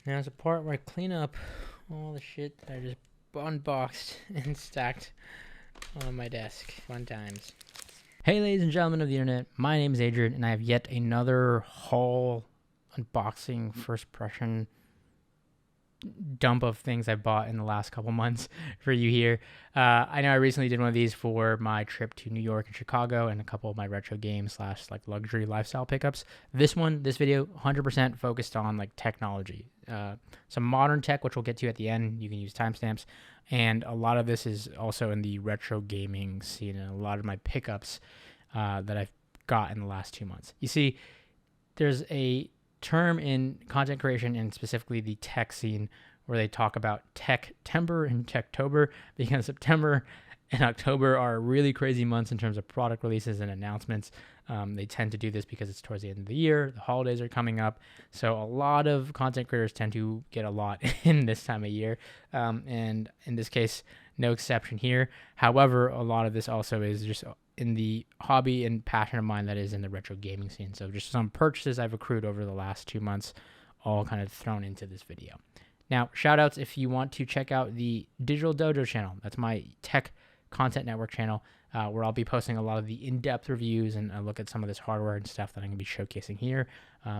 Now it's a part where I clean up all the shit that I just unboxed and stacked on my desk. Fun times. Hey ladies and gentlemen of the internet, my name is Adrian and I have yet another haul, unboxing, first impression dump of things I bought in the last couple months for you here. I know I recently did one of these for my trip to New York and Chicago and a couple of my retro games / like luxury lifestyle pickups. This video 100% focused on like technology, some modern tech, which we'll get to at the end. You can use timestamps, and a lot of this is also in the retro gaming scene and a lot of my pickups that I've got in the last 2 months. You see, there's a term in content creation and specifically the tech scene where they talk about Tech-tember and Tech-tober, because September and October are really crazy months in terms of product releases and announcements. They tend to do this because it's towards the end of the year, the holidays are coming up, so a lot of content creators tend to get a lot in this time of year, and in this case, no exception here. However, a lot of this also is just in the hobby and passion of mine that is in the retro gaming scene. So just some purchases I've accrued over the last 2 months, all kind of thrown into this video. Now, shout outs if you want to check out the Digital Dojo channel. That's my tech content network channel, where I'll be posting a lot of the in-depth reviews and a look at some of this hardware and stuff that I'm going to be showcasing here.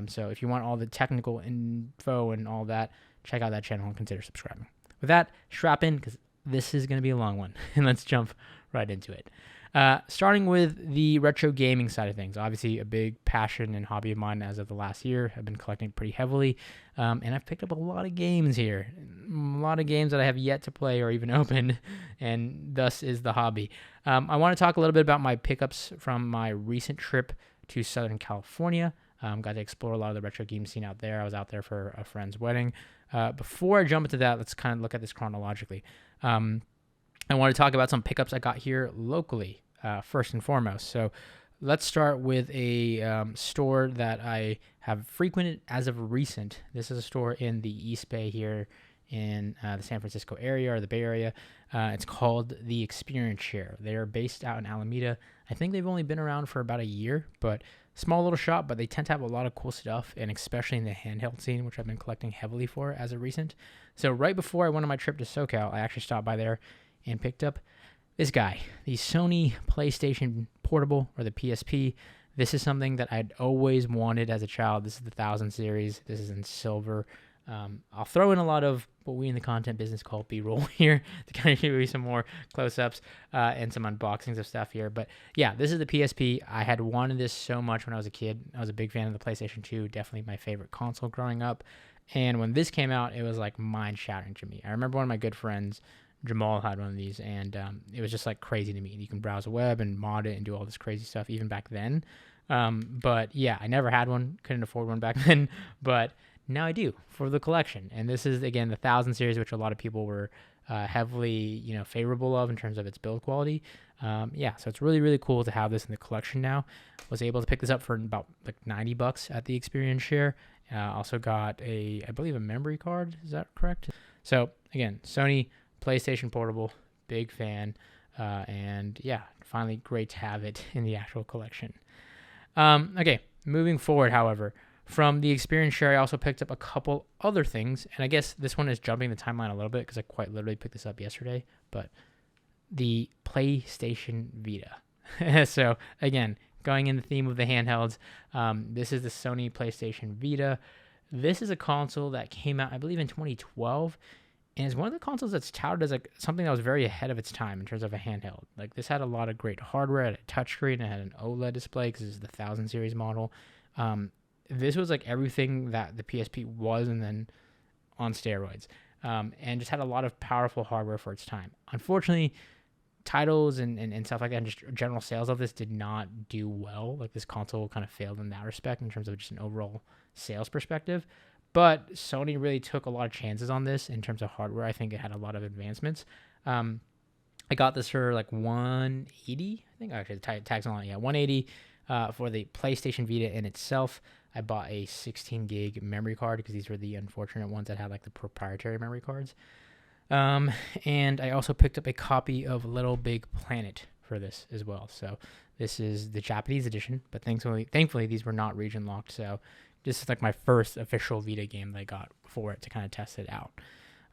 So if you want all the technical info and all that, check out that channel and consider subscribing. With that, strap in because this is going to be a long one, and let's jump right into it. Starting with the retro gaming side of things, obviously a big passion and hobby of mine as of the last year. I've been collecting pretty heavily, and I've picked up a lot of games here. A lot of games that I have yet to play or even open, and thus is the hobby. I want to talk a little bit about my pickups from my recent trip to Southern California. Got to explore a lot of the retro game scene out there. I was out there for a friend's wedding. Before I jump into that, let's kind of look at this chronologically. I want to talk about some pickups I got here locally, first and foremost. So let's start with a store that I have frequented as of recent. This is a store in the East Bay here in the San Francisco area or the Bay Area. It's called the Experience Share. They are based out in Alameda. I think they've only been around for about a year, but small little shop, but they tend to have a lot of cool stuff, and especially in the handheld scene, which I've been collecting heavily for as of recent. So right before I went on my trip to SoCal, I actually stopped by there and picked up this guy, the Sony PlayStation Portable, or the PSP. This is something that I'd always wanted as a child. This is the 1000 series. This is in silver. I'll throw in a lot of what we in the content business call B-roll here to kind of give you some more close-ups and some unboxings of stuff here. But yeah, this is the PSP. I had wanted this so much when I was a kid. I was a big fan of the PlayStation 2, definitely my favorite console growing up. And when this came out, it was like mind-shattering to me. I remember one of my good friends, Jamal, had one of these, and it was just like crazy to me. You can browse the web and mod it and do all this crazy stuff even back then. But yeah, I never had one, couldn't afford one back then, but now I do for the collection. And this is, again, the 1000 series, which a lot of people were heavily, favorable of in terms of its build quality. So it's really, really cool to have this in the collection now. Was able to pick this up for about like $90 at the Experience Share. Also got I believe a memory card. Is that correct? So again, Sony PlayStation Portable, big fan. And yeah, finally great to have it in the actual collection. Okay, moving forward, however, from the Experience Share, I also picked up a couple other things, and I guess this one is jumping the timeline a little bit because I quite literally picked this up yesterday, but the PlayStation Vita. So again, going in the theme of the handhelds, this is the Sony PlayStation Vita. This is a console that came out, I believe, in 2012, and it's one of the consoles that's touted as like something that was very ahead of its time in terms of a handheld. Like, this had a lot of great hardware, it had a touchscreen, it had an OLED display because this is the 1000 series model. This was like everything that the PSP was, and then on steroids, and just had a lot of powerful hardware for its time. Unfortunately, titles and stuff like that, and just general sales of this did not do well. Like, this console kind of failed in that respect in terms of just an overall sales perspective. But Sony really took a lot of chances on this in terms of hardware. I think it had a lot of advancements. I got this for like $180. I think actually the tag's on it. Yeah, $180 for the PlayStation Vita in itself. I bought a 16 gig memory card because these were the unfortunate ones that had like the proprietary memory cards. And I also picked up a copy of Little Big Planet for this as well. So this is the Japanese edition, but thankfully these were not region locked. So this is like my first official Vita game that I got for it to kind of test it out.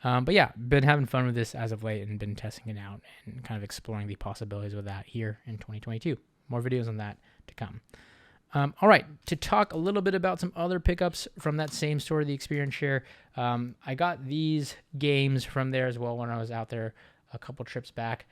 But yeah, been having fun with this as of late and been testing it out and kind of exploring the possibilities with that here in 2022. More videos on that to come. All right, to talk a little bit about some other pickups from that same store, the Experience Share. I got these games from there as well when I was out there a couple trips back.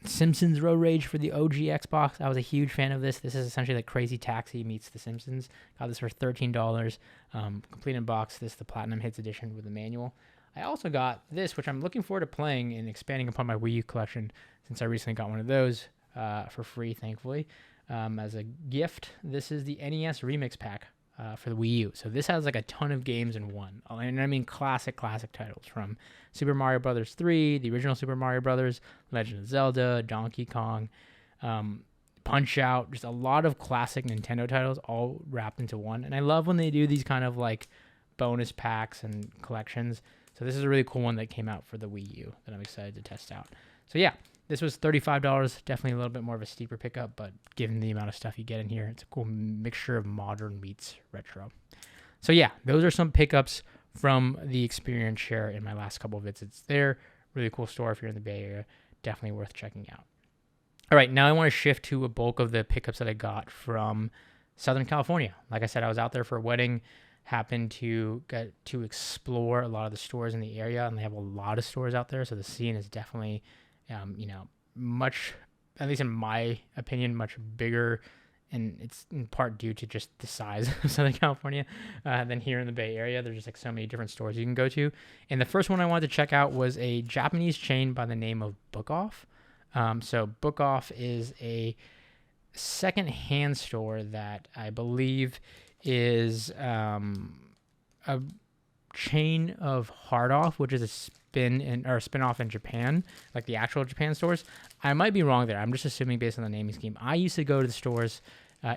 Simpsons Road Rage for the OG Xbox. I was a huge fan of this. This is essentially like Crazy Taxi meets The Simpsons. Got this for $13. Complete in box. This is the Platinum Hits Edition with the manual. I also got this, which I'm looking forward to playing and expanding upon my Wii U collection since I recently got one of those for free, thankfully, as a gift. This is the NES Remix Pack for the Wii U. So this has like a ton of games in one. And I mean classic titles from Super Mario Brothers 3, the original Super Mario Brothers, Legend of Zelda, Donkey Kong, Punch-Out, just a lot of classic Nintendo titles all wrapped into one. And I love when they do these kind of like bonus packs and collections. So this is a really cool one that came out for the Wii U that I'm excited to test out. So yeah, this was $35, definitely a little bit more of a steeper pickup, but given the amount of stuff you get in here, it's a cool mixture of modern meets retro. So yeah, those are some pickups from the Experience Share in my last couple of visits there. Really cool store if you're in the Bay Area. Definitely worth checking out. All right, now I want to shift to a bulk of the pickups that I got from Southern California. Like I said, I was out there for a wedding, happened to get to explore a lot of the stores in the area, and they have a lot of stores out there, so the scene is definitely much, at least in my opinion, much bigger, and it's in part due to just the size of Southern California than here in the Bay Area. There's just like so many different stores you can go to. And the first one I wanted to check out was a Japanese chain by the name of Book Off. So Book Off is a second-hand store that I believe is a chain of Hard Off, which is a spin-off in Japan, like the actual Japan stores. I might be wrong there. I'm just assuming based on the naming scheme. I used to go to the stores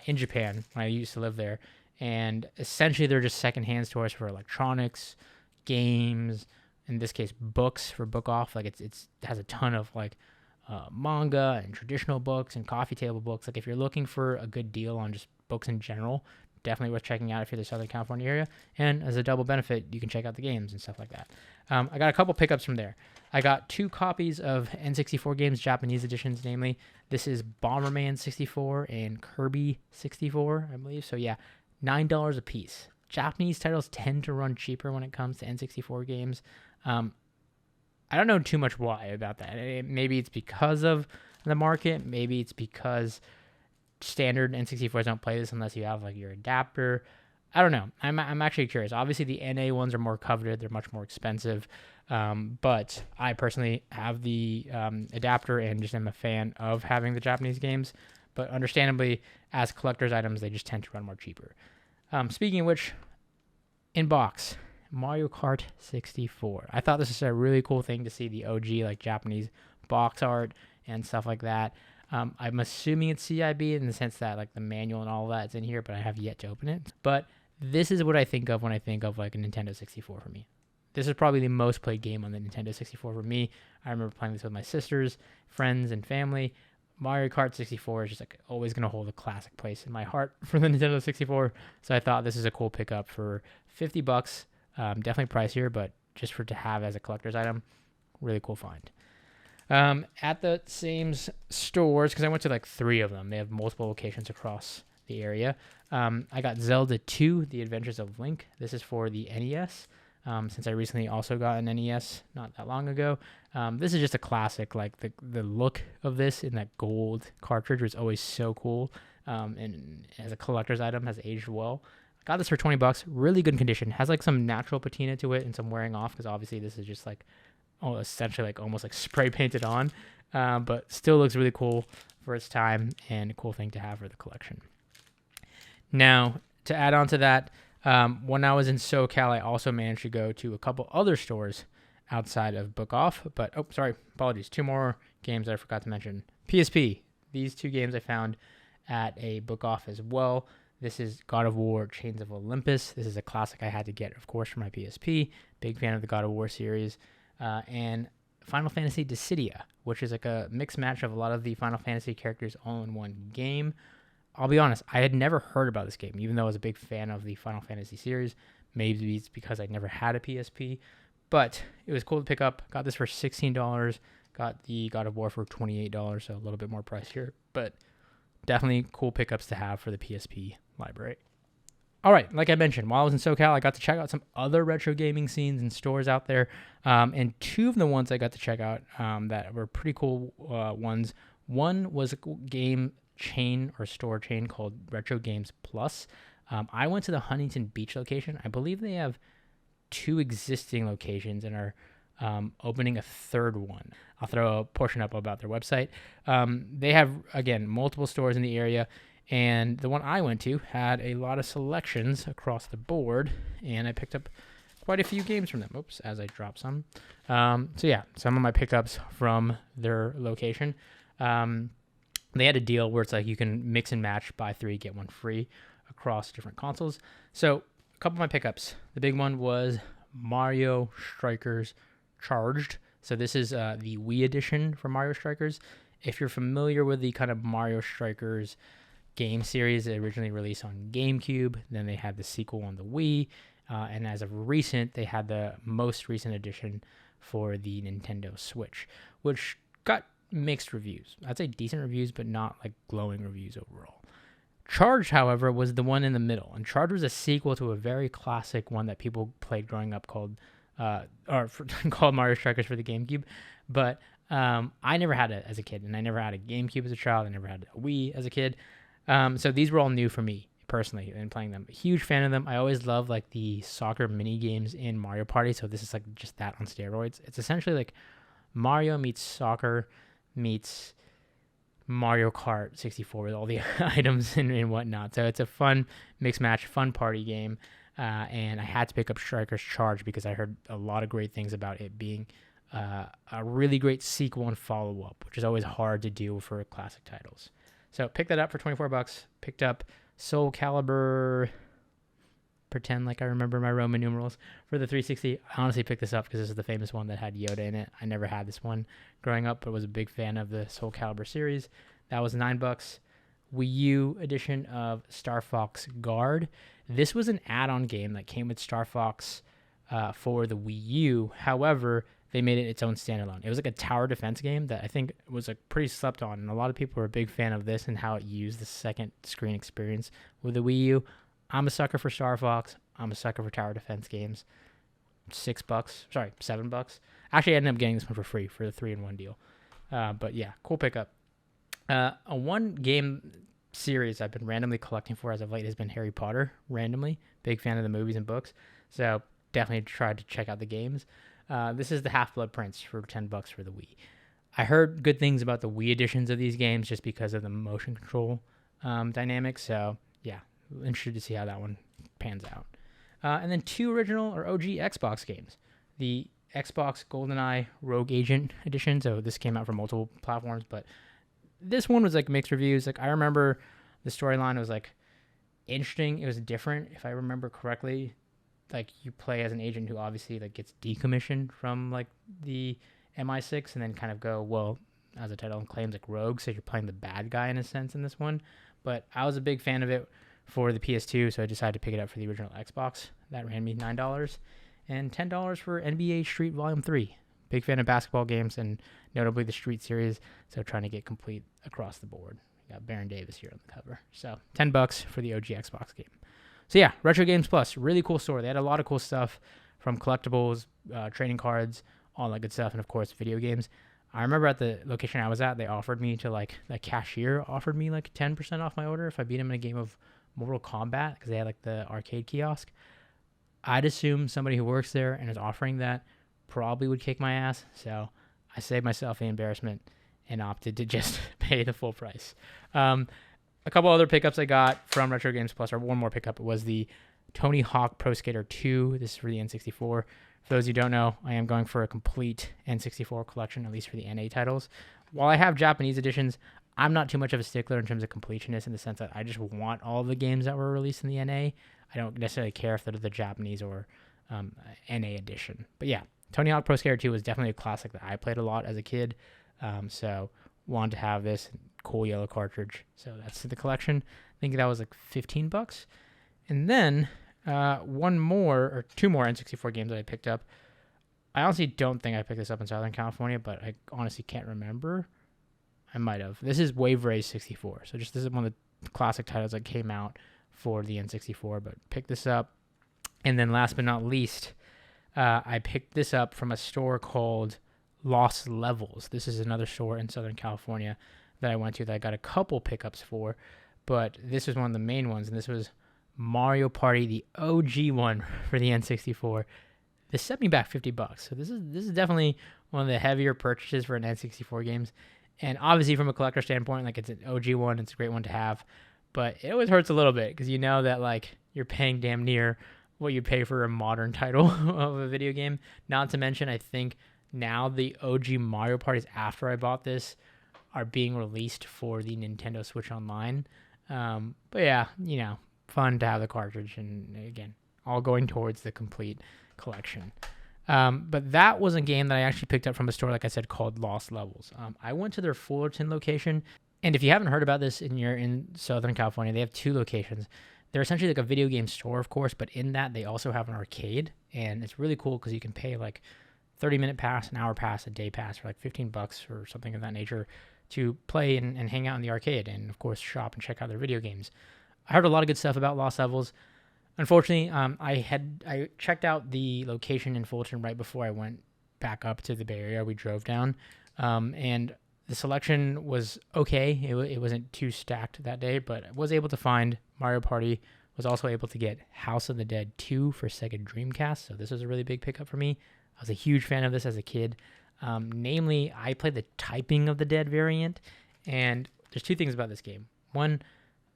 in Japan when I used to live there, and essentially they're just second-hand stores for electronics, games, in this case books for Book Off. Like it has a ton of like manga and traditional books and coffee table books. Like if you're looking for a good deal on just books in general, definitely worth checking out if you're in the Southern California area. And as a double benefit, you can check out the games and stuff like that. I got a couple pickups from there. I got 2 copies of N64 games, Japanese editions, namely. This is Bomberman 64 and Kirby 64, I believe. So yeah, $9 a piece. Japanese titles tend to run cheaper when it comes to N64 games. I don't know too much why about that. Maybe it's because of the market. Maybe it's because standard N64s don't play this unless you have like your adapter. I don't know. I'm actually curious. Obviously, the NA ones are more coveted. They're much more expensive. But I personally have the adapter and just am a fan of having the Japanese games. But understandably, as collector's items, they just tend to run more cheaper. Speaking of which, in box, Mario Kart 64. I thought this was a really cool thing to see the OG like Japanese box art and stuff like that. I'm assuming it's CIB in the sense that like the manual and all of that is in here, but I have yet to open it. But this is what I think of when I think of like a Nintendo 64 for me. This is probably the most played game on the Nintendo 64 for me. I remember playing this with my sisters, friends, and family. Mario Kart 64 is just like always going to hold a classic place in my heart for the Nintendo 64. So I thought this is a cool pickup for $50. Definitely pricier, but just to have as a collector's item, really cool find. At the same stores, because I went to like 3 of them. They have multiple locations across the area. I got Zelda 2, The Adventures of Link. This is for the NES, since I recently also got an NES not that long ago. This is just a classic. Like the look of this in that gold cartridge was always so cool, and as a collector's item has aged well. Got this for $20. Really good condition. Has like some natural patina to it and some wearing off, because obviously this is just like essentially like almost like spray painted on, but still looks really cool for its time and a cool thing to have for the collection. Now, to add on to that, when I was in SoCal, I also managed to go to a couple other stores outside of Book Off. But, apologies. 2 more games I forgot to mention. PSP. These 2 games I found at a Book Off as well. This is God of War Chains of Olympus. This is a classic I had to get, of course, for my PSP. Big fan of the God of War series. And Final Fantasy Dissidia, which is like a mixed match of a lot of the Final Fantasy characters all in one game. I'll be honest, I had never heard about this game, even though I was a big fan of the Final Fantasy series. Maybe it's because I never had a PSP, but it was cool to pick up. Got this for $16. Got the God of War for $28, so a little bit more pricier, but definitely cool pickups to have for the PSP library. All right, like I mentioned, while I was in SoCal, I got to check out some other retro gaming scenes and stores out there, and two of the ones I got to check out that were pretty cool ones. One was a game chain or store chain called Retro Games Plus. I went to the Huntington Beach location. I believe they have 2 existing locations and are opening a third one. I'll throw a portion up about their website. They have, again, multiple stores in the area, and the one I went to had a lot of selections across the board, and I picked up quite a few games from them. Oops, as I drop some. So yeah, some of my pickups from their location. They had a deal where it's like you can mix and match, buy 3, get 1 free across different consoles. So a couple of my pickups. The big one was Mario Strikers Charged. So this is the Wii edition for Mario Strikers. If you're familiar with the kind of Mario Strikers game series, they originally released on GameCube. Then they had the sequel on the Wii. And as of recent, they had the most recent edition for the Nintendo Switch, which got mixed reviews. I'd say decent reviews, but not like glowing reviews overall. Charged, however, was the one in the middle, and Charged was a sequel to a very classic one that people played growing up called called Mario Strikers for the GameCube. But I never had it as a kid, and I never had a GameCube as a child. I never had a Wii as a kid. So these were all new for me personally in playing them. A huge fan of them. I always love like the soccer mini games in Mario Party. So this is like just that on steroids. It's essentially like Mario meets soccer meets Mario Kart 64 with all the items and whatnot. So it's a fun mix match, fun party game. And I had to pick up Strikers Charge because I heard a lot of great things about it being a really great sequel and follow-up, which is always hard to do for classic titles. So picked that up for $24. Picked up Soul Calibur, pretend like I remember my Roman numerals, for the 360. I honestly picked this up because this is the famous one that had Yoda in it. I never had this one growing up, but was a big fan of the Soul Calibur series. That was $9. Wii U edition of Star Fox Guard. This was an add-on game that came with Star Fox for the Wii U. However, they made it its own standalone. It was like a tower defense game that I think was like pretty slept on, and a lot of people were a big fan of this and how it used the second screen experience with the Wii U. I'm a sucker for Star Fox. I'm a sucker for tower defense games. $7. Actually, I ended up getting this one for free for the 3-in-1 deal. But yeah, cool pickup. A one game series I've been randomly collecting for as of late has been Harry Potter, randomly. Big fan of the movies and books. So definitely tried to check out the games. This is the Half-Blood Prince for $10 for the Wii. I heard good things about the Wii editions of these games just because of the motion control dynamics. So yeah, interested to see how that one pans out. And then 2 original or OG Xbox games. The Xbox GoldenEye Rogue Agent edition. So this came out for multiple platforms, but this one was like mixed reviews. Like I remember the storyline was like interesting. It was different, if I remember correctly. Like you play as an agent who obviously like gets decommissioned from like the MI6 and then kind of go, well, as the title claims, like rogue. So you're playing the bad guy in a sense in this one. But I was a big fan of it for the PS2, so I decided to pick it up for the original Xbox. That ran me $9. And $10 for NBA Street Volume 3. Big fan of basketball games and notably the Street series, so trying to get complete across the board. We got Baron Davis here on the cover. So $10 for the OG Xbox game. So yeah, Retro Games Plus, really cool store. They had a lot of cool stuff from collectibles, trading cards, all that good stuff, and of course video games. I remember at the location I was at, they offered me to like, the cashier offered me like 10% off my order if I beat him in a game of Mortal Kombat because they had like the arcade kiosk. I'd assume somebody who works there and is offering that probably would kick my ass. So I saved myself the embarrassment and opted to just pay the full price. A couple other pickups I got from Retro Games Plus, or one more pickup, was the Tony Hawk Pro Skater 2. This is for the N64. For those who don't know, I am going for a complete N64 collection, at least for the NA titles. While I have Japanese editions, I'm not too much of a stickler in terms of completionist in the sense that I just want all the games that were released in the NA. I don't necessarily care if they're the Japanese or NA edition. But yeah, Tony Hawk Pro Skater 2 was definitely a classic that I played a lot as a kid. So wanted to have this. cool yellow cartridge. So that's the collection. I think that was like $15. And then two more N64 games that I picked up. I honestly don't think I picked this up in Southern California, but I honestly can't remember. I might have. This is Wave Race 64. So this is one of the classic titles that came out for the N64, but picked this up. And then last but not least, I picked this up from a store called Lost Levels. This is another store in Southern California that I went to that I got a couple pickups for, but this was one of the main ones, and this was Mario Party, the OG one for the N64. This set me back $50. So this is definitely one of the heavier purchases for an N64 games. And obviously from a collector standpoint, like it's an OG one, it's a great one to have, but it always hurts a little bit because you know that like you're paying damn near what you pay for a modern title of a video game. Not to mention, I think now the OG Mario Parties after I bought this are being released for the Nintendo Switch Online. But yeah, fun to have the cartridge, and again, all going towards the complete collection. But that was a game that I actually picked up from a store, like I said, called Lost Levels. I went to their Fullerton location, and if you haven't heard about this and you're in Southern California, they have two locations. They're essentially like a video game store, of course, but in that they also have an arcade, and it's really cool because you can pay like 30-minute pass, an hour pass, a day pass for like $15 or something of that nature to play and hang out in the arcade, and of course shop and check out their video games. I heard a lot of good stuff about Lost Levels. Unfortunately, I checked out the location in Fullerton right before I went back up to the Bay Area. We drove down, and the selection was okay. It wasn't too stacked that day, but I was able to find Mario Party. Was also able to get House of the Dead 2 for Sega Dreamcast, so this was a really big pickup for me. I was a huge fan of this as a kid. Namely, I played the Typing of the Dead variant, and there's two things about this game. One,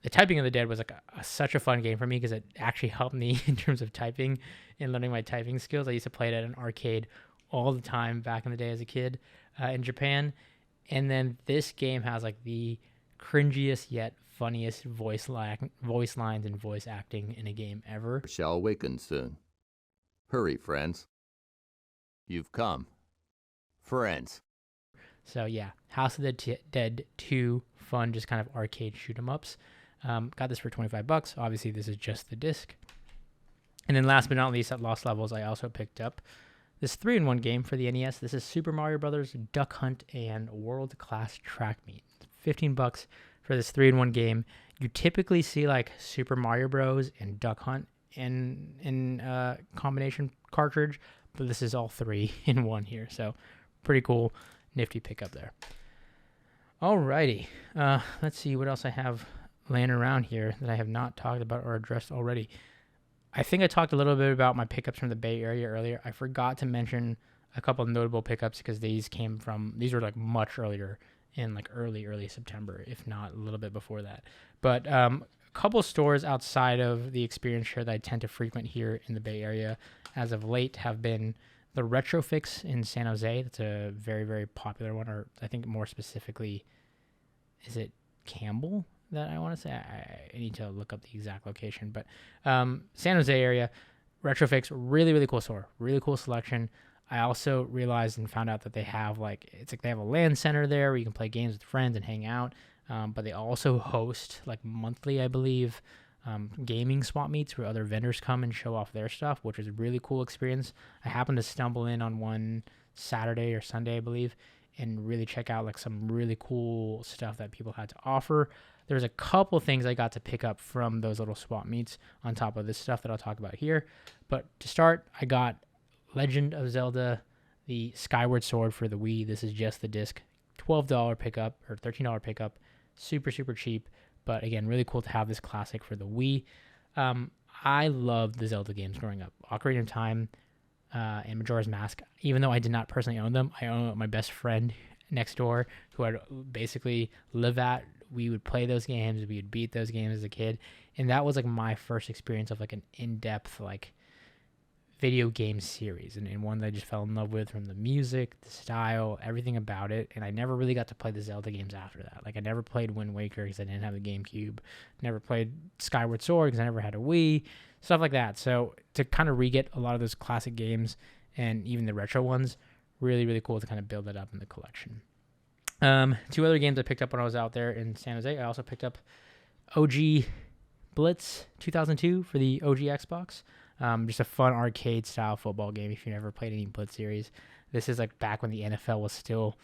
the Typing of the Dead was like such a fun game for me because it actually helped me in terms of typing and learning my typing skills. I used to play it at an arcade all the time back in the day as a kid in Japan. And then this game has like the cringiest yet funniest voice lines and voice acting in a game ever. Shall awaken soon. Hurry, friends. You've come. Friends. So yeah, House of the Dead 2, fun, just kind of arcade shoot 'em ups. Got this for $25. Obviously, this is just the disc. And then last but not least, at Lost Levels, I also picked up this 3-in-1 game for the NES. This is Super Mario Brothers Duck Hunt and World Class Track Meet. $15 for this 3-in-1 game. You typically see like Super Mario Bros. And Duck Hunt in combination cartridge, but this is all 3-in-1 here. So pretty cool, nifty pickup there. Alrighty, let's see what else I have laying around here that I have not talked about or addressed already. I think I talked a little bit about my pickups from the Bay Area earlier. I forgot to mention a couple of notable pickups because these were like much earlier in like early September, if not a little bit before that. But a couple stores outside of the Experience Share that I tend to frequent here in the Bay Area as of late have been the Retrofix in San Jose. That's a very, very popular one, or I think more specifically, is it Campbell that I want to say? I need to look up the exact location, but San Jose area, Retrofix, really, really cool store, really cool selection. I also realized and found out that they have they have a LAN center there where you can play games with friends and hang out, but they also host like monthly, I believe, gaming swap meets where other vendors come and show off their stuff, which is a really cool experience. I happened to stumble in on one Saturday or Sunday, I believe, and really check out like some really cool stuff that people had to offer. There's a couple things I got to pick up from those little swap meets on top of this stuff that I'll talk about here. But to start, I got Legend of Zelda, the Skyward Sword for the Wii. This is just the disc. $12 pickup or $13 pickup. Super, super cheap. But again, really cool to have this classic for the Wii. I loved the Zelda games growing up. Ocarina of Time and Majora's Mask. Even though I did not personally own them, I own my best friend next door who I'd basically live at. We would play those games. We would beat those games as a kid. And that was like my first experience of like an in-depth like video game series, and one that I just fell in love with from the music, the style, everything about it. And I never really got to play the Zelda games after that. Like I never played Wind Waker because I didn't have the GameCube. Never played Skyward Sword because I never had a Wii. Stuff like that. So to kind of re-get a lot of those classic games and even the retro ones, really, really cool to kind of build it up in the collection. Two other games I picked up when I was out there in San Jose. I also picked up OG Blitz 2002 for the OG Xbox. Just a fun arcade style football game if you never played any Blitz series. This is like back when the NFL was still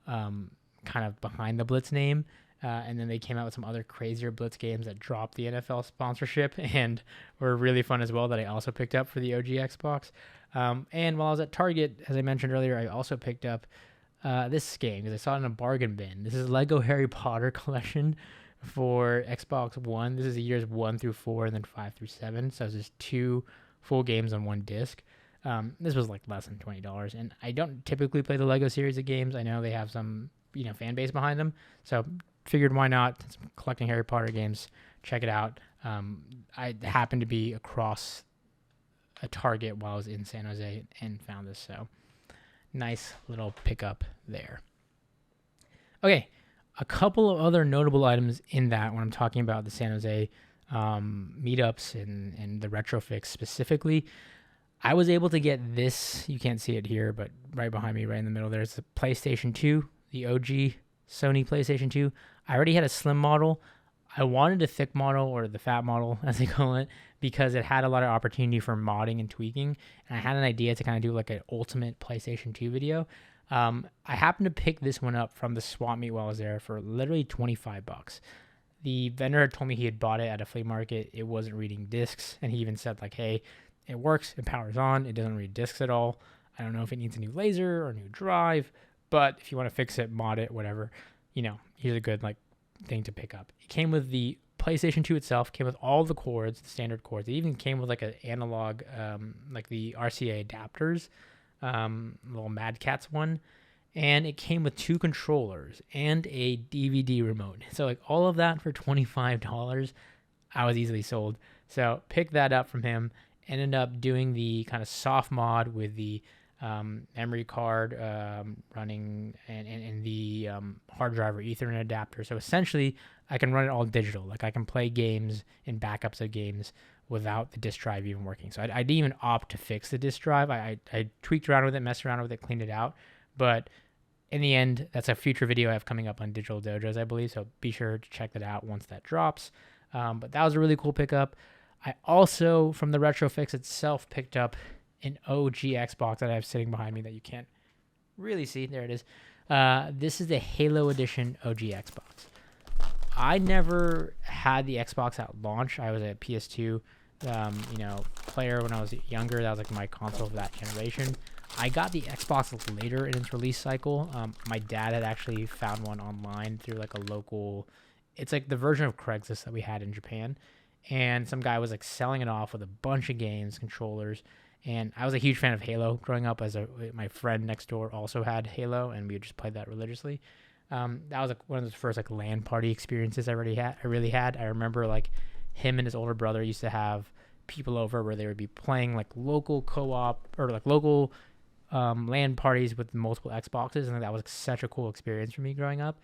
kind of behind the Blitz name. And then they came out with some other crazier Blitz games that dropped the NFL sponsorship and were really fun as well that I also picked up for the OG Xbox. And while I was at Target, as I mentioned earlier, I also picked up this game because I saw it in a bargain bin. This is Lego Harry Potter collection for Xbox One. This is the years 1 through 4 and then 5 through 7. So it's just 2 full games on one disc. This was like less than $20. And I don't typically play the Lego series of games. I know they have some, fan base behind them. So figured why not? Since I'm collecting Harry Potter games, check it out. I happened to be across a Target while I was in San Jose and found this. So nice little pickup there. Okay. A couple of other notable items in that when I'm talking about the San Jose meetups and the Retrofix specifically, I was able to get this. You can't see it here, but right behind me, right in the middle, there's the PlayStation 2, the OG Sony PlayStation 2. I already had a slim model. I wanted a thick model, or the fat model, as they call it, because it had a lot of opportunity for modding and tweaking. And I had an idea to kind of do like an ultimate PlayStation 2 video. I happened to pick this one up from the swap meet while I was there for literally $25. The vendor had told me he had bought it at a flea market. It wasn't reading discs, and he even said like, hey, it works, it powers on, it doesn't read discs at all. I don't know if it needs a new laser or a new drive, but if you want to fix it, mod it, whatever, here's a good thing to pick up. It came with the PlayStation 2 itself, came with all the cords, the standard cords. It even came with like an analog, like the RCA adapters, little Mad Catz one, and it came with 2 controllers and a DVD remote. So like all of that for $25, I was easily sold. So picked that up from him. Ended up doing the kind of soft mod with the memory card running and the hard drive or Ethernet adapter. So essentially, I can run it all digital. Like I can play games and backups of games without the disk drive even working. So I didn't even opt to fix the disk drive. I tweaked around with it, messed around with it, cleaned it out. But in the end, that's a future video I have coming up on Digital Dojos, I believe. So be sure to check that out once that drops. But that was a really cool pickup. I also, from the Retrofix itself, picked up an OG Xbox that I have sitting behind me that you can't really see. There it is. This is the Halo Edition OG Xbox. I never had the Xbox at launch. I was a PS2, player when I was younger. That was like my console of that generation. I got the Xbox later in its release cycle. My dad had actually found one online through like a local. It's like the version of Craigslist that we had in Japan. And some guy was like selling it off with a bunch of games, controllers. And I was a huge fan of Halo growing up. My friend next door also had Halo, and we would just play that religiously. That was like one of the first like LAN party experiences I really had. I remember like him and his older brother used to have people over where they would be playing like local co-op or like local LAN parties with multiple Xboxes, and that was such a cool experience for me growing up.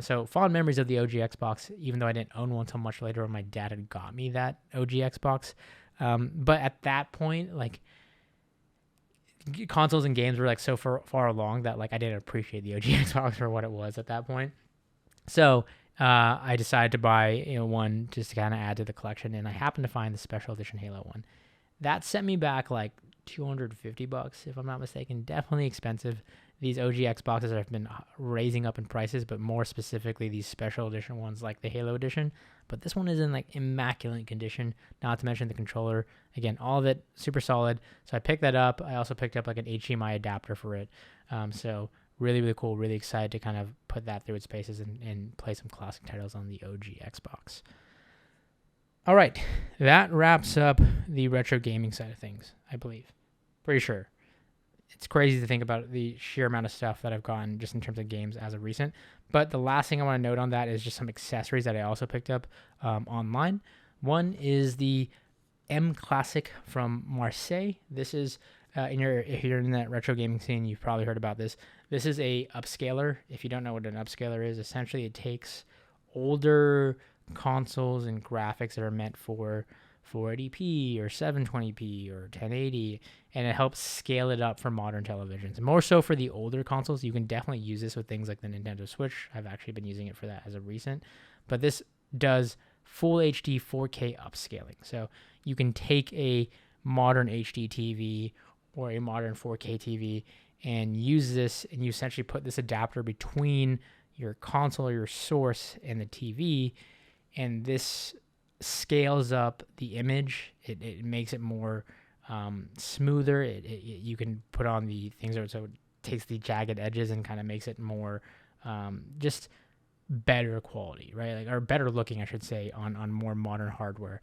So fond memories of the OG Xbox, even though I didn't own one until much later when my dad had got me that OG Xbox. But at that point, like consoles and games were like so far along that like I didn't appreciate the OG Xbox for what it was at that point. So I decided to buy one just to kind of add to the collection, and I happened to find the special edition Halo one. That sent me back like $250 if I'm not mistaken. Definitely expensive. These OG Xboxes have been raising up in prices, but more specifically these special edition ones like the Halo edition. But this one is in like immaculate condition, not to mention the controller. Again, all of it super solid. So I picked that up. I also picked up like an HDMI adapter for it. So really, really cool. Really excited to kind of put that through its paces and play some classic titles on the OG Xbox. All right, that wraps up the retro gaming side of things, I believe. Pretty sure. It's crazy to think about the sheer amount of stuff that I've gotten just in terms of games as of recent. But the last thing I want to note on that is just some accessories that I also picked up online. One is the MClassic from Marseille. This is, if you're in that retro gaming scene, you've probably heard about this. This is a upscaler. If you don't know what an upscaler is, essentially it takes older consoles and graphics that are meant for 480p or 720p or 1080, and it helps scale it up for modern televisions. And more so for the older consoles, you can definitely use this with things like the Nintendo Switch. I've actually been using it for that as of recent. But this does full HD 4K upscaling. So you can take a modern HD TV or a modern 4K TV and use this, and you essentially put this adapter between your console or your source and the TV, and this scales up the image. It makes it more smoother. You can put on the things so it takes the jagged edges and kind of makes it more just better quality, right? Like, or better looking, I should say, on more modern hardware.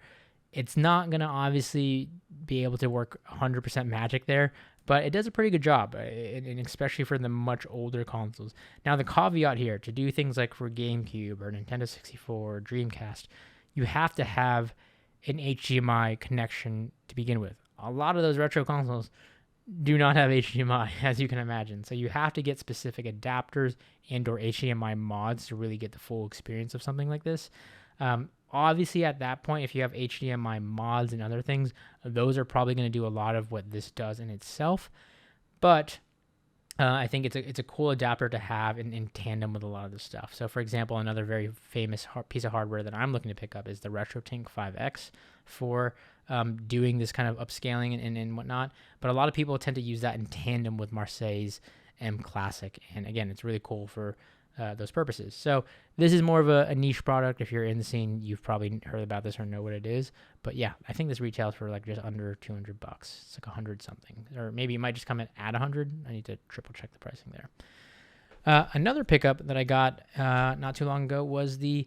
It's not going to obviously be able to work 100% magic there, but it does a pretty good job, and especially for the much older consoles. Now, the caveat here, to do things like for GameCube or Nintendo 64 or Dreamcast, you have to have an HDMI connection to begin with. A lot of those retro consoles do not have HDMI, as you can imagine. So you have to get specific adapters and or HDMI mods to really get the full experience of something like this. Obviously, at that point, if you have HDMI mods and other things, those are probably going to do a lot of what this does in itself. But I think it's a cool adapter to have in tandem with a lot of this stuff. So, for example, another very famous piece of hardware that I'm looking to pick up is the Retrofix 5X for doing this kind of upscaling and whatnot. But a lot of people tend to use that in tandem with Marseille's MClassic. And again, it's really cool for those purposes. So this is more of a niche product. If you're in the scene, you've probably heard about this or know what it is. But yeah, I think this retails for like just under $200. It's like 100 something, or maybe it might just come in at 100. I need to triple check the pricing there. Another pickup that I got not too long ago was the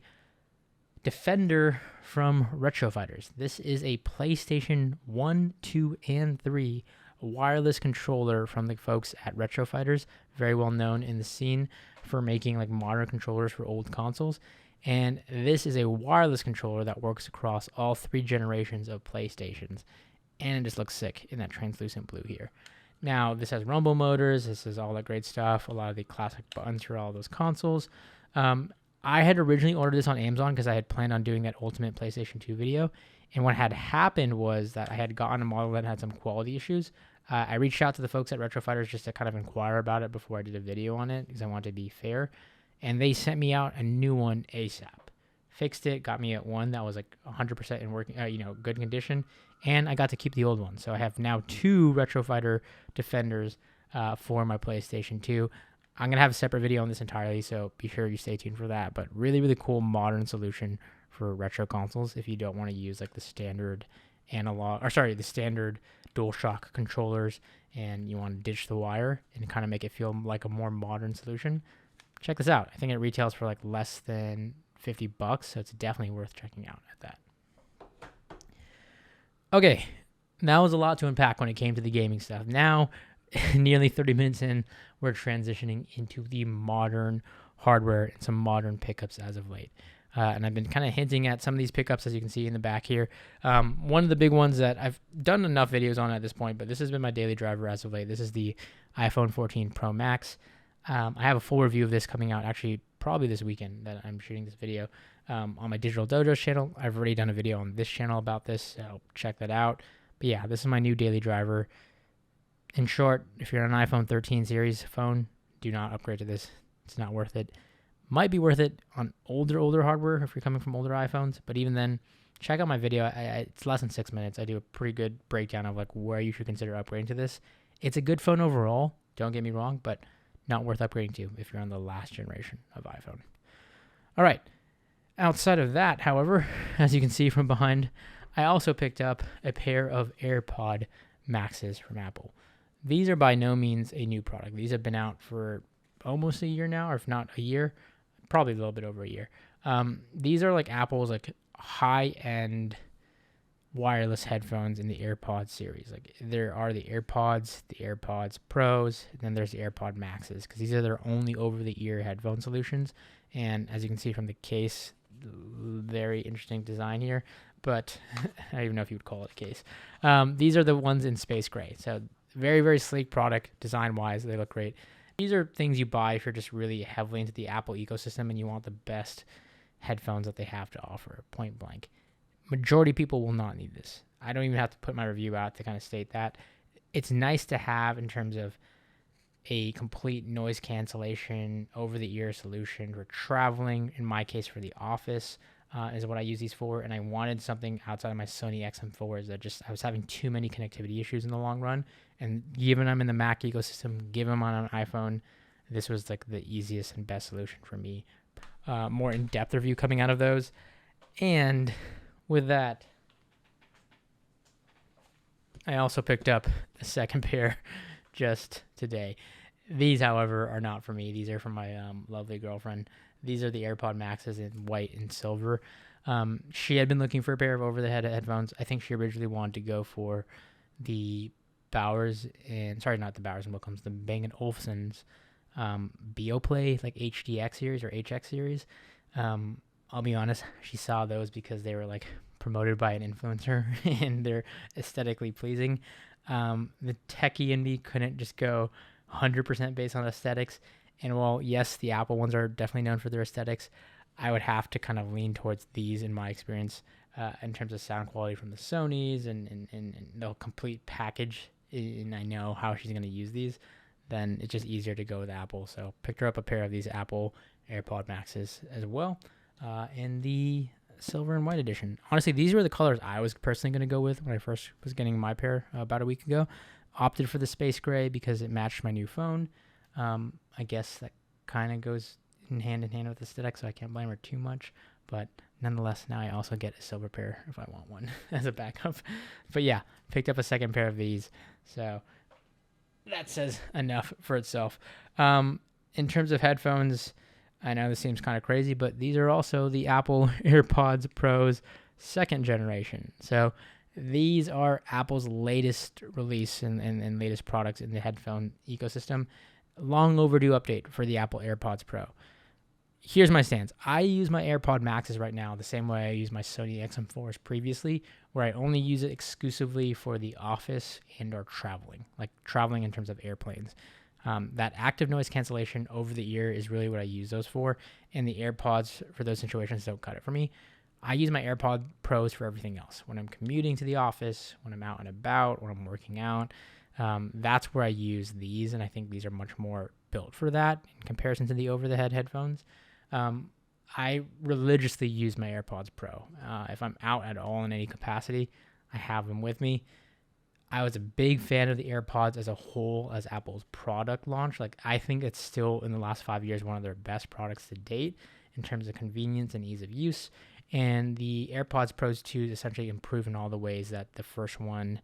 Defender from Retrofighters. This is a PlayStation 1, 2, and 3 wireless controller from the folks at Retrofighters, very well known in the scene for making like modern controllers for old consoles. And this is a wireless controller that works across all 3 generations of PlayStations, and it just looks sick in that translucent blue here. Now, this has rumble motors, this is all that great stuff, a lot of the classic buttons for all those consoles. I had originally ordered this on Amazon because I had planned on doing that Ultimate PlayStation 2 video, and what had happened was that I had gotten a model that had some quality issues. I reached out to the folks at Retrofighters just to kind of inquire about it before I did a video on it because I wanted to be fair, and they sent me out a new one ASAP. Fixed it, got me at one that was like 100% in working, good condition, and I got to keep the old one. So I have now 2 Retrofighter Defenders for my PlayStation 2. I'm going to have a separate video on this entirely, so be sure you stay tuned for that. But really, really cool modern solution for retro consoles if you don't want to use like the standard the standard DualShock controllers and you want to ditch the wire and kind of make it feel like a more modern solution. Check this out. I think it retails for like less than $50, so it's definitely worth checking out at that. Okay, that was a lot to unpack when it came to the gaming stuff. Now, nearly 30 minutes in, we're transitioning into the modern hardware and some modern pickups as of late. And I've been kind of hinting at some of these pickups, as you can see in the back here. One of the big ones that I've done enough videos on at this point, but this has been my daily driver as of late. This is the iPhone 14 Pro Max. I have a full review of this coming out actually probably this weekend that I'm shooting this video on my Digital Dojo channel. I've already done a video on this channel about this, so check that out. But yeah, this is my new daily driver. In short, if you're on an iPhone 13 series phone, do not upgrade to this. It's not worth it. Might be worth it on older hardware if you're coming from older iPhones, but even then, check out my video. It's less than 6 minutes. I do a pretty good breakdown of like where you should consider upgrading to this. It's a good phone overall, don't get me wrong, but not worth upgrading to if you're on the last generation of iPhone. All right. Outside of that, however, as you can see from behind, I also picked up a pair of AirPod Maxes from Apple. These are by no means a new product. These have been out for almost a year now, or if not a year, probably a little bit over a year. These are like Apple's like high-end wireless headphones in the AirPods series. Like there are the AirPods Pros, and then there's the AirPod Maxes, because these are their only over-the-ear headphone solutions. And as you can see from the case, very interesting design here, but I don't even know if you would call it a case. These are the ones in space gray. So very, very sleek product design-wise. They look great. These are things you buy if you're just really heavily into the Apple ecosystem and you want the best headphones that they have to offer, point blank. Majority of people will not need this. I don't even have to put my review out to kind of state that. It's nice to have in terms of a complete noise cancellation over-the-ear solution for traveling. In my case, for the office is what I use these for, and I wanted something outside of my Sony XM4s that I was having too many connectivity issues in the long run, and given I'm in the Mac ecosystem, given I'm on an iPhone, this was like the easiest and best solution for me. More in-depth review coming out of those, and with that, I also picked up a second pair just today. These, however, are not for me. These are for my lovely girlfriend. These are the AirPod Maxes in white and silver. She had been looking for a pair of over-the-head headphones. I think she originally wanted to go for the Bowers and the Bang & Olufsen's Beoplay, like HDX series or HX series. I'll be honest, she saw those because they were like promoted by an influencer and they're aesthetically pleasing. The techie in me couldn't just go 100% based on aesthetics. And while, yes, the Apple ones are definitely known for their aesthetics, I would have to kind of lean towards these in my experience in terms of sound quality from the Sonys and the complete package. And I know how she's going to use these. Then it's just easier to go with Apple. So picked her up a pair of these Apple AirPod Maxes as well in the silver and white edition. Honestly, these were the colors I was personally going to go with when I first was getting my pair about a week ago. Opted for the space gray because it matched my new phone. I guess that kind of goes in hand with aesthetic, so I can't blame her too much. But nonetheless, now I also get a silver pair if I want one as a backup. But yeah, picked up a second pair of these. So that says enough for itself. In terms of headphones, I know this seems kind of crazy, but these are also the Apple AirPods Pro's second generation. So these are Apple's latest release and latest products in the headphone ecosystem. Long overdue update for the Apple AirPods Pro. Here's my stance. I use my AirPod Maxes right now the same way I use my Sony XM4s previously, where I only use it exclusively for the office and or traveling, like traveling in terms of airplanes. That active noise cancellation over the ear is really what I use those for, and the AirPods for those situations don't cut it for me. I use my AirPod Pros for everything else. When I'm commuting to the office, when I'm out and about, when I'm working out, that's where I use these, and I think these are much more built for that in comparison to the over-the-head headphones. I religiously use my AirPods Pro. If I'm out at all in any capacity, I have them with me. I was a big fan of the AirPods as a whole as Apple's product launch. Like, I think it's still, in the last 5 years, one of their best products to date in terms of convenience and ease of use. And the AirPods Pros 2 essentially improve in all the ways that the first one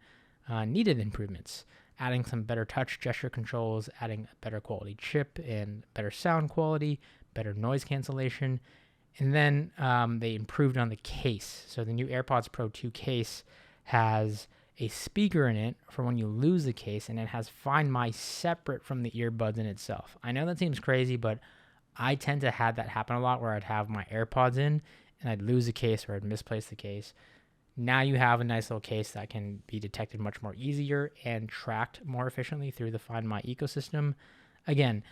needed improvements. Adding some better touch gesture controls, adding a better quality chip and better sound quality, better noise cancellation. And then they improved on the case. So the new AirPods Pro 2 case has a speaker in it for when you lose the case, and it has Find My separate from the earbuds in itself. I know that seems crazy, but I tend to have that happen a lot where I'd have my AirPods in and I'd lose the case or I'd misplace the case. Now you have a nice little case that can be detected much more easier and tracked more efficiently through the Find My ecosystem. Again,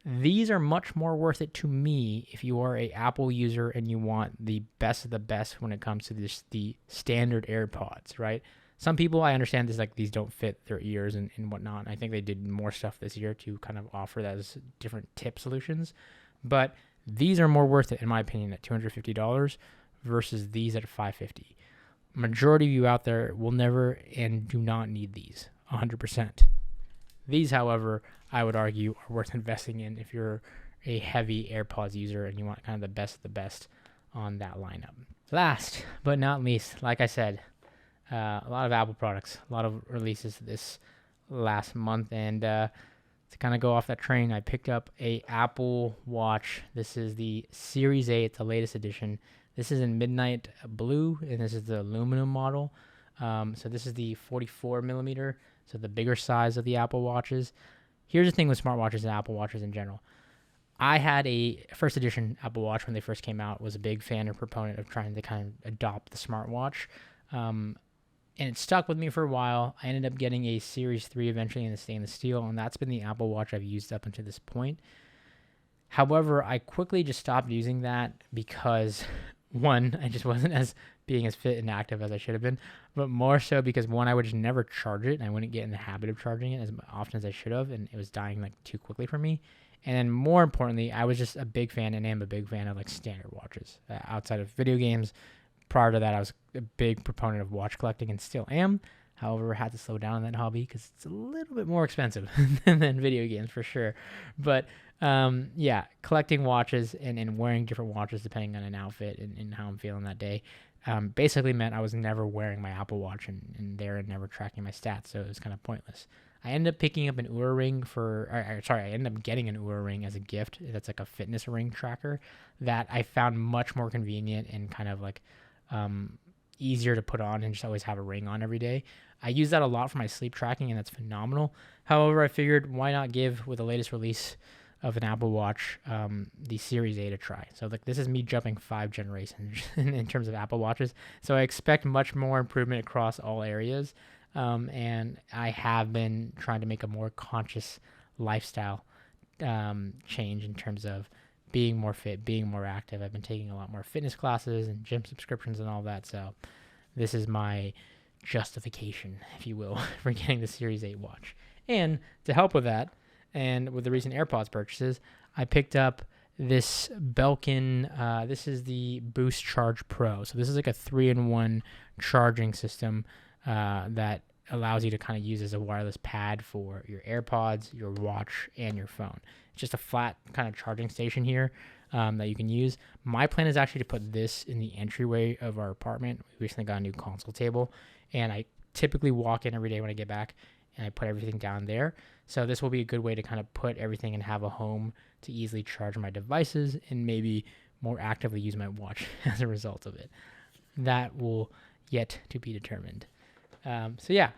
these are much more worth it to me if you are a Apple user and you want the best of the best when it comes to the standard AirPods, right? Some people, I understand this, like these don't fit their ears and whatnot. I think they did more stuff this year to kind of offer that as different tip solutions. But these are more worth it, in my opinion, at $250 versus these at $550. Majority of you out there will never and do not need these, 100%. These, however, I would argue are worth investing in if you're a heavy AirPods user and you want kind of the best of the best on that lineup. Last but not least, like I said, a lot of Apple products, a lot of releases this last month, and to kind of go off that train, I picked up a Apple Watch. This is the Series 8, it's the latest edition. This is in midnight blue, and this is the aluminum model. So this is the 44 millimeter, so the bigger size of the Apple Watches. Here's the thing with smartwatches and Apple Watches in general. I had a first edition Apple Watch when they first came out, was a big fan and proponent of trying to kind of adopt the smartwatch. And it stuck with me for a while. I ended up getting a Series 3 eventually in the stainless steel, and that's been the Apple Watch I've used up until this point. However, I quickly just stopped using that because, one, I just wasn't as being as fit and active as I should have been, but more so because one, I would just never charge it and I wouldn't get in the habit of charging it as often as I should have, and it was dying like too quickly for me. And then more importantly, I was just a big fan and am a big fan of like standard watches outside of video games. Prior to that, I was a big proponent of watch collecting and still am. However, I had to slow down on that hobby because it's a little bit more expensive than video games for sure. But yeah, collecting watches and wearing different watches depending on an outfit and how I'm feeling that day basically meant I was never wearing my Apple Watch and never tracking my stats, so it was kind of pointless. I ended up picking up an Oura ring I ended up getting an Oura ring as a gift. That's like a fitness ring tracker that I found much more convenient and kind of like easier to put on and just always have a ring on every day. I use that a lot for my sleep tracking, and that's phenomenal. However, I figured why not give, with the latest release of an Apple Watch, the Series 8 a try. So like this is me jumping 5 generations in terms of Apple Watches. So I expect much more improvement across all areas. And I have been trying to make a more conscious lifestyle change in terms of being more fit, being more active. I've been taking a lot more fitness classes and gym subscriptions and all that. So this is my justification, if you will, for getting the Series 8 watch. And to help with that, and with the recent AirPods purchases, I picked up this Belkin. This is the Boost Charge Pro. So this is like a 3-in-1 charging system that allows you to kind of use as a wireless pad for your AirPods, your watch, and your phone. It's just a flat kind of charging station here that you can use. My plan is actually to put this in the entryway of our apartment. We recently got a new console table, and I typically walk in every day when I get back, and I put everything down there. So this will be a good way to kind of put everything and have a home to easily charge my devices and maybe more actively use my watch as a result of it. That will yet to be determined. So yeah,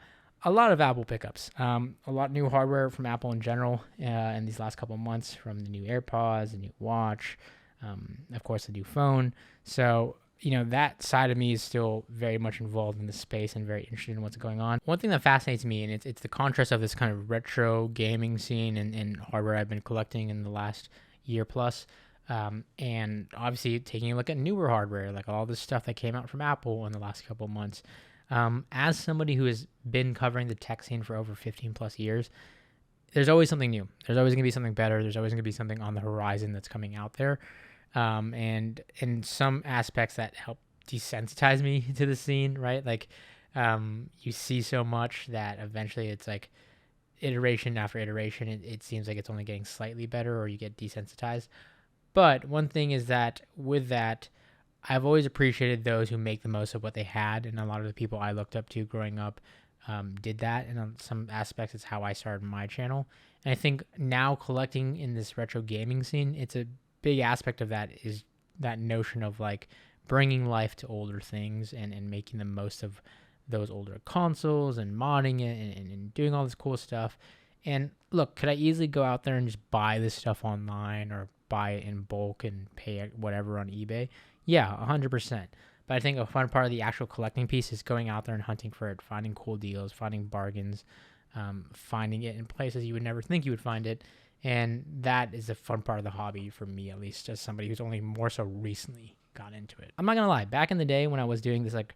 a lot of Apple pickups, a lot of new hardware from Apple in general in these last couple of months, from the new AirPods, the new watch, of course the new phone. So, you know, that side of me is still very much involved in the space and very interested in what's going on. One thing that fascinates me, and it's the contrast of this kind of retro gaming scene and hardware I've been collecting in the last year plus, and obviously taking a look at newer hardware, like all this stuff that came out from Apple in the last couple of months. As somebody who has been covering the tech scene for over 15 plus years, there's always something new. There's always going to be something better. There's always going to be something on the horizon that's coming out there. And in some aspects that help desensitize me to the scene, right? Like, you see so much that eventually it's like iteration after iteration. It seems like it's only getting slightly better, or you get desensitized. But one thing is that with that, I've always appreciated those who make the most of what they had, and a lot of the people I looked up to growing up did that, and on some aspects it's how I started my channel. And I think now collecting in this retro gaming scene, it's a big aspect of that is that notion of like bringing life to older things and making the most of those older consoles and modding it and doing all this cool stuff. And look, could I easily go out there and just buy this stuff online or buy it in bulk and pay whatever on eBay? Yeah, 100%. But I think a fun part of the actual collecting piece is going out there and hunting for it, finding cool deals, finding bargains, finding it in places you would never think you would find it. And that is the fun part of the hobby for me, at least as somebody who's only more so recently got into it. I'm not going to lie. Back in the day when I was doing this like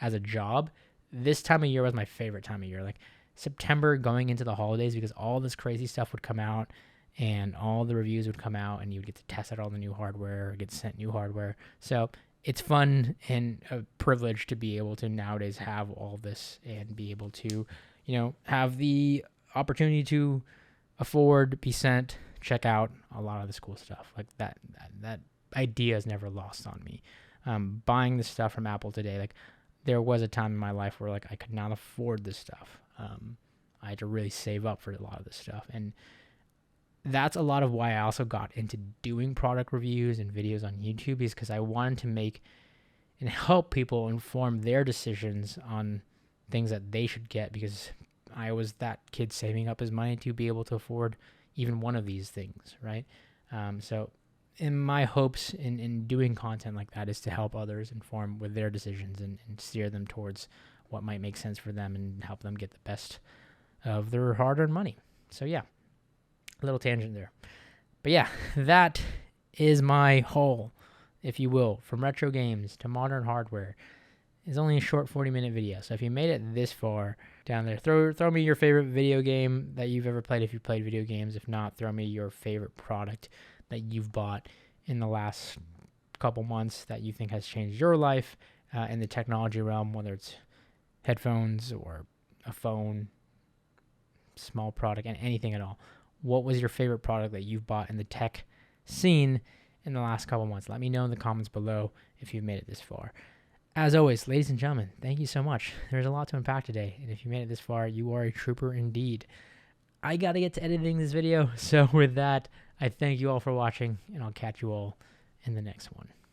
as a job, this time of year was my favorite time of year. Like September going into the holidays, because all this crazy stuff would come out and all the reviews would come out and you would get to test out all the new hardware or get sent new hardware. So it's fun and a privilege to be able to nowadays have all this and be able to, you know, have the opportunity to afford, be sent, check out a lot of this cool stuff. Like that idea is never lost on me. Buying this stuff from Apple today, like there was a time in my life where like I could not afford this stuff. I had to really save up for a lot of this stuff. And that's a lot of why I also got into doing product reviews and videos on YouTube, is because I wanted to make and help people inform their decisions on things that they should get, because I was that kid saving up his money to be able to afford even one of these things, right? So in my hopes in doing content like that is to help others inform with their decisions and steer them towards what might make sense for them and help them get the best of their hard-earned money. So yeah, a little tangent there. But yeah, that is my haul, if you will, from retro games to modern hardware. is only a short 40-minute video. So if you made it this far down there, throw me your favorite video game that you've ever played if you played video games. If not, throw me your favorite product that you've bought in the last couple months that you think has changed your life in the technology realm, whether it's headphones or a phone, small product, and anything at all. What was your favorite product that you've bought in the tech scene in the last couple months? Let me know in the comments below if you've made it this far. As always, ladies and gentlemen, thank you so much. There's a lot to unpack today, and if you made it this far, you are a trooper indeed. I gotta get to editing this video, so with that, I thank you all for watching, and I'll catch you all in the next one.